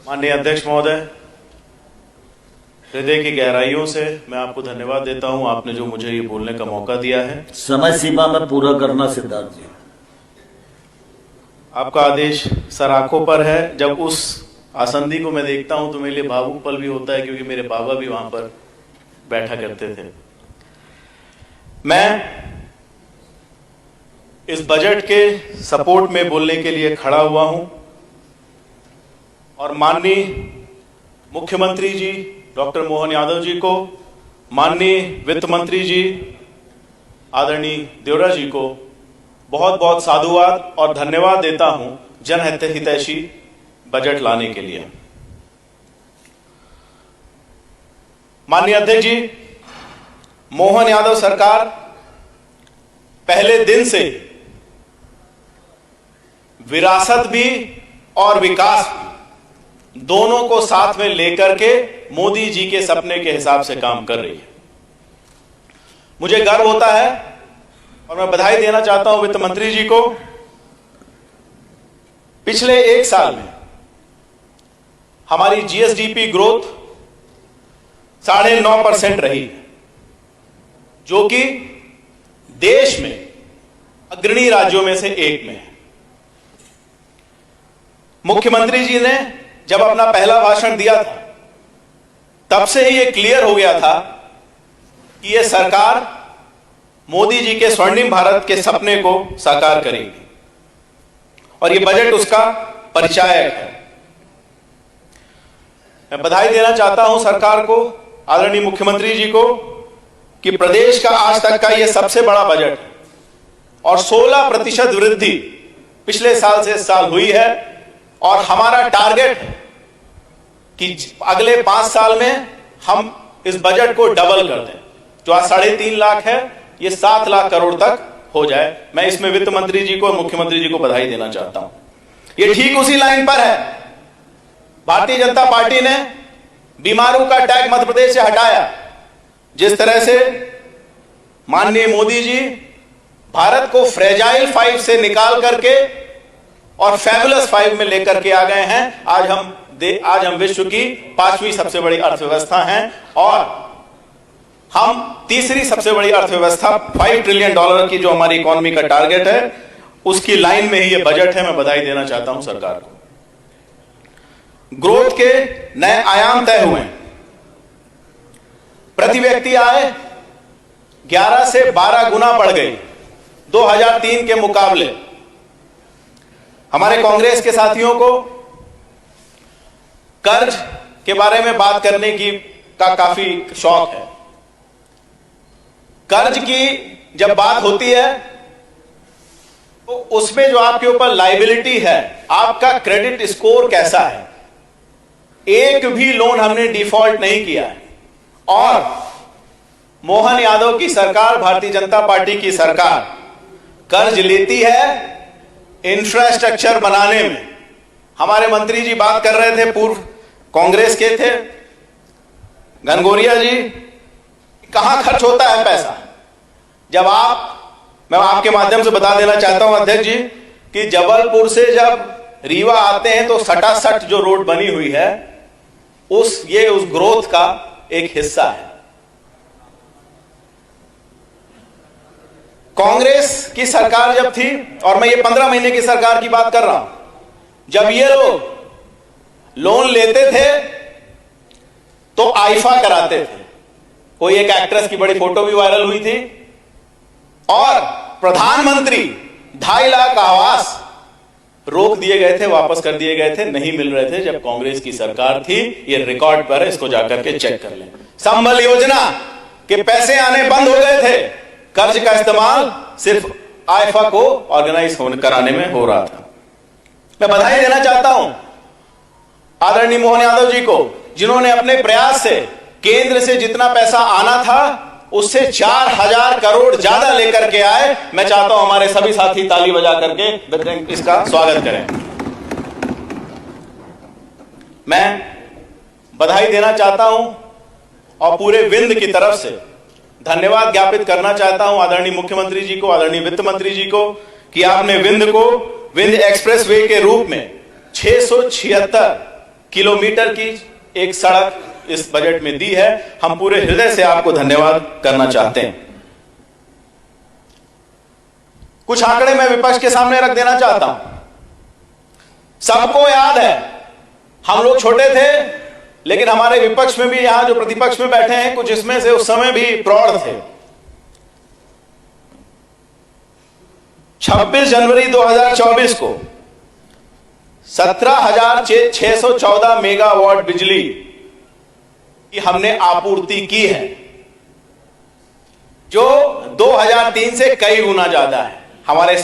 माननीय अध्यक्ष महोदय, हृदय की गहराइयों से मैं आपको धन्यवाद देता हूं, आपने जो मुझे ये बोलने का मौका दिया है। समय सीमा में पूरा करना सिद्धार्थ जी। आपका आदेश सर आंखों पर है। जब उस आसंदी को मैं देखता हूं तो मेरे लिए भावुक पल भी होता है, क्योंकि मेरे बाबा भी वहां पर बैठा करते थे। मैं इस बजट के सपोर्ट में बोलने के लिए खड़ा हुआ हूं और माननीय मुख्यमंत्री जी डॉक्टर मोहन यादव जी को, माननीय वित्त मंत्री जी आदरणीय देवरा जी को बहुत बहुत साधुवाद और धन्यवाद देता हूं जनहित हितैषी बजट लाने के लिए। माननीय अध्यक्ष जी, मोहन यादव सरकार पहले दिन से विरासत भी और विकास भी दोनों को साथ में लेकर के मोदी जी के सपने के हिसाब से काम कर रही है। मुझे गर्व होता है और मैं बधाई देना चाहता हूं वित्त मंत्री जी को। पिछले एक साल में हमारी जीएसडीपी ग्रोथ 9.5% रही है, जो कि देश में अग्रणी राज्यों में से एक में है। मुख्यमंत्री जी ने जब अपना पहला भाषण दिया था, तब से ही यह क्लियर हो गया था कि यह सरकार मोदी जी के स्वर्णिम भारत के सपने को साकार करेगी और यह बजट उसका परिचायक है। मैं बधाई देना चाहता हूं सरकार को, आदरणीय मुख्यमंत्री जी को, कि प्रदेश का आज तक का यह सबसे बड़ा बजट है और 16% वृद्धि पिछले साल से इस साल हुई है। और हमारा टारगेट है कि अगले 5 साल में हम इस बजट को डबल कर दें। जो आज 3.5 लाख है, ये 7 लाख करोड़ तक हो जाए। मैं इसमें वित्त मंत्री जी को और मुख्यमंत्री जी को बधाई देना चाहता हूं। ये ठीक उसी लाइन पर है। भारतीय जनता पार्टी ने बीमारों का टैग मध्य प्रदेश से हटाया। जिस तरह से माननीय मोदी जी भारत को फ्रेजाइल 5 से निकाल करके और फैबुलस 5 में लेकर के आ गए हैं, आज हम विश्व की 5वीं सबसे बड़ी अर्थव्यवस्था हैं और हम तीसरी सबसे बड़ी अर्थव्यवस्था, $5 ट्रिलियन की जो हमारी इकोनॉमी का टारगेट है, उसकी लाइन में ही ये बजट है। मैं बधाई देना चाहता हूं सरकार को। ग्रोथ के नए आयाम तय हुए। प्रति व्यक्ति आय 11 से 12 गुना बढ़ गई 2003 के मुकाबले। हमारे कांग्रेस के साथियों को कर्ज के बारे में बात करने का काफी शौक है। कर्ज की जब बात होती है तो उसमें जो आपके ऊपर लायबिलिटी है, आपका क्रेडिट स्कोर कैसा है। एक भी लोन हमने डिफॉल्ट नहीं किया है और मोहन यादव की सरकार, भारतीय जनता पार्टी की सरकार कर्ज लेती है इंफ्रास्ट्रक्चर बनाने में। हमारे मंत्री जी बात कर रहे थे, पूर्व कांग्रेस के थे घनघोरिया जी, कहां खर्च होता है पैसा। जब मैं आपके माध्यम से बता देना चाहता हूं अध्यक्ष जी कि जबलपुर से जब रीवा आते हैं तो सटासट जो रोड बनी हुई है उस ग्रोथ का एक हिस्सा है। कांग्रेस की सरकार जब थी, और मैं ये 15 महीने की सरकार की बात कर रहा हूं, जब ये लोग लोन लेते थे तो आईफा कराते थे। कोई एक एक्ट्रेस की बड़ी फोटो भी वायरल हुई थी और प्रधानमंत्री 2.5 लाख आवास रोक दिए गए थे, वापस कर दिए गए थे, नहीं मिल रहे थे जब कांग्रेस की सरकार थी। ये रिकॉर्ड पर है, इसको जाकर के चेक कर लें। संबल योजना के पैसे आने बंद हो गए थे, कर्ज का इस्तेमाल सिर्फ आईफा को ऑर्गेनाइज कराने में हो रहा था। मैं बधाई देना चाहता हूं आदरणीय मोहन यादव जी को, जिन्होंने अपने प्रयास से केंद्र से जितना पैसा आना था उससे 4,000 करोड़ ज्यादा लेकर के आए। मैं चाहता हूं हमारे सभी साथी ताली बजा करके इसका स्वागत करें। मैं बधाई देना चाहता हूं और पूरे विंध्य की तरफ से धन्यवाद ज्ञापित करना चाहता हूं आदरणीय मुख्यमंत्री जी को, आदरणीय वित्त मंत्री जी को, कि आपने विंध्य को विंध्य एक्सप्रेस वे के रूप में 676 किलोमीटर की एक सड़क इस बजट में दी है। हम पूरे हृदय से आपको धन्यवाद करना चाहते हैं। कुछ आंकड़े मैं विपक्ष के सामने रख देना चाहता हूं। सबको याद है, हम लोग छोटे थे, लेकिन हमारे विपक्ष में भी, यहां जो प्रतिपक्ष में बैठे हैं, कुछ इसमें से उस समय भी प्रौढ़ थे। 26 जनवरी 2024 को 17,614 मेगावाट बिजली की हमने आपूर्ति की है, जो 2003 से कई गुना ज्यादा है। हमारे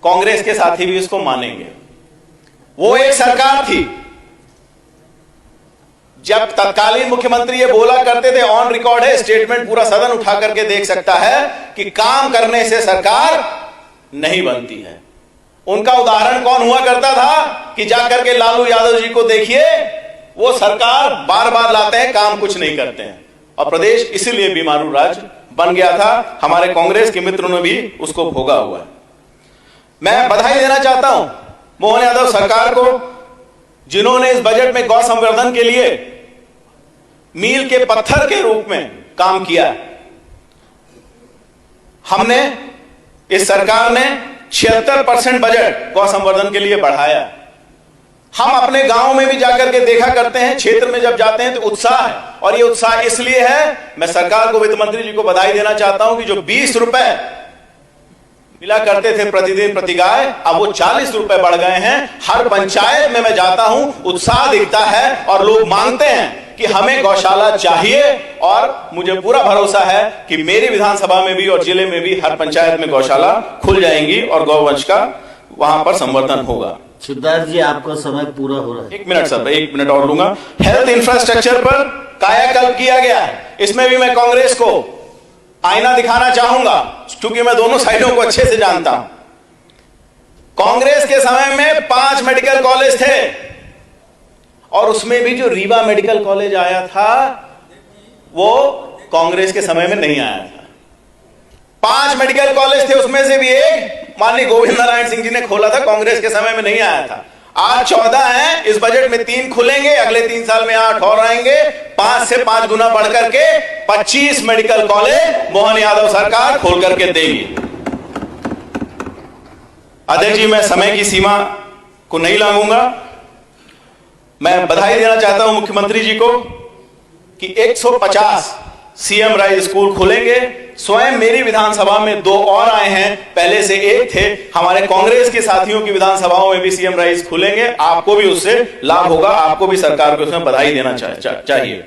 कांग्रेस के साथी भी इसको मानेंगे। वो एक सरकार थी जब तत्कालीन मुख्यमंत्री ये बोला करते थे, ऑन रिकॉर्ड है, स्टेटमेंट पूरा सदन उठा करके देख सकता है, कि काम करने से सरकार नहीं बनती है। उनका उदाहरण कौन हुआ करता था कि जाकर के लालू यादव जी को देखिए, वो सरकार बार बार लाते हैं, काम कुछ नहीं करते हैं, और प्रदेश इसीलिए बीमारू राज्य बन गया था। हमारे कांग्रेस के मित्रों ने भी उसको भोगा हुआ है। मैं बधाई देना चाहता हूं मोहन यादव सरकार को, जिन्होंने इस बजट में गौ संवर्धन के लिए मील के पत्थर के रूप में काम किया। हमने, इस सरकार ने 76% बजट गौ संवर्धन के लिए बढ़ाया। हम अपने गांव में भी जाकर के देखा करते हैं, क्षेत्र में जब जाते हैं तो उत्साह है, और ये उत्साह इसलिए है, मैं सरकार को, वित्त मंत्री जी को बधाई देना चाहता हूं कि जो 20 रुपए मिला करते थे प्रतिदिन प्रति गाय, अब वो 40 रुपए बढ़ गए हैं। हर पंचायत में मैं जाता हूं, उत्साह दिखता है, और लोग मांगते हैं कि हमें गौशाला चाहिए, और मुझे पूरा भरोसा है कि मेरी विधानसभा में भी और जिले में भी हर पंचायत में गौशाला खुल जाएंगी और गौवंश का वहां पर संवर्धन होगा। सिद्धार्थ जी, आपका समय पूरा हो रहा है। 1 मिनट सर, 1 मिनट और लूंगा। हेल्थ इंफ्रास्ट्रक्चर पर कायाकल्प किया गया है। इसमें भी मैं कांग्रेस को आईना दिखाना चाहूंगा, क्योंकि मैं दोनों साइडों को अच्छे से जानता हूं। कांग्रेस के समय में 5 मेडिकल कॉलेज थे, और उसमें भी जो रीवा मेडिकल कॉलेज आया था, वो कांग्रेस के समय में नहीं आया था। 5 मेडिकल कॉलेज थे, उसमें से भी एक माननीय गोविंद नारायण सिंह जी ने खोला था, कांग्रेस के समय में नहीं आया था। आज 14 हैं, इस बजट में 3 खुलेंगे, अगले 3 साल में 8 और आएंगे। 5 से 5 गुना बढ़कर के 25 मेडिकल कॉलेज मोहन यादव सरकार खोल करके देगी। अध्यक्ष जी, मैं समय की सीमा को नहीं लांघूंगा। मैं बधाई देना चाहता हूं मुख्यमंत्री जी को कि 150 सीएम राइज स्कूल खुलेंगे। स्वयं मेरी विधानसभा में 2 और आए हैं, पहले से 1 थे। हमारे कांग्रेस के साथियों की विधानसभाओं में भी सीएम राइज खुलेंगे। आपको भी उससे लाभ होगा, आपको भी सरकार को उसमें बधाई देना चाहिए।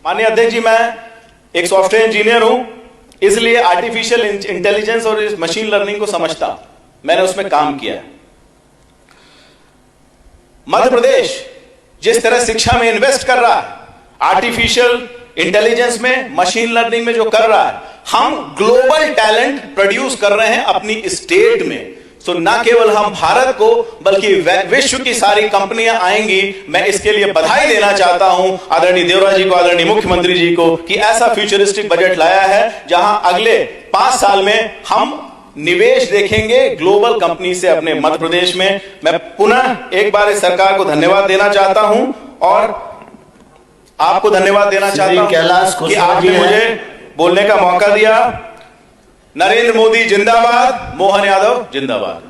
माननीय अध्यक्ष जी, मैं एक सॉफ्टवेयर इंजीनियर हूं, इसलिए आर्टिफिशियल इंटेलिजेंस और इस मशीन लर्निंग को समझता, मैंने उसमें काम किया है। मध्य प्रदेश जिस तरह शिक्षा में इन्वेस्ट कर रहा है, आर्टिफिशियल इंटेलिजेंस में, मशीन लर्निंग में जो कर रहा है, हम ग्लोबल टैलेंट प्रोड्यूस कर रहे हैं अपनी स्टेट में। सो ना केवल हम भारत को, बल्कि विश्व की सारी कंपनियां आएंगी। मैं इसके लिए बधाई देना चाहता हूं आदरणीय देवरा जी को, आदरणीय मुख्यमंत्री जी को, कि ऐसा फ्यूचरिस्टिक बजट लाया है जहां अगले 5 साल में हम निवेश देखेंगे ग्लोबल कंपनी से अपने मध्य प्रदेश में। मैं पुनः एक बार इस सरकार को धन्यवाद देना चाहता हूं, और आपको धन्यवाद देना चाहता हूं कि आपने मुझे बोलने का मौका दिया। नरेंद्र मोदी जिंदाबाद, मोहन यादव जिंदाबाद।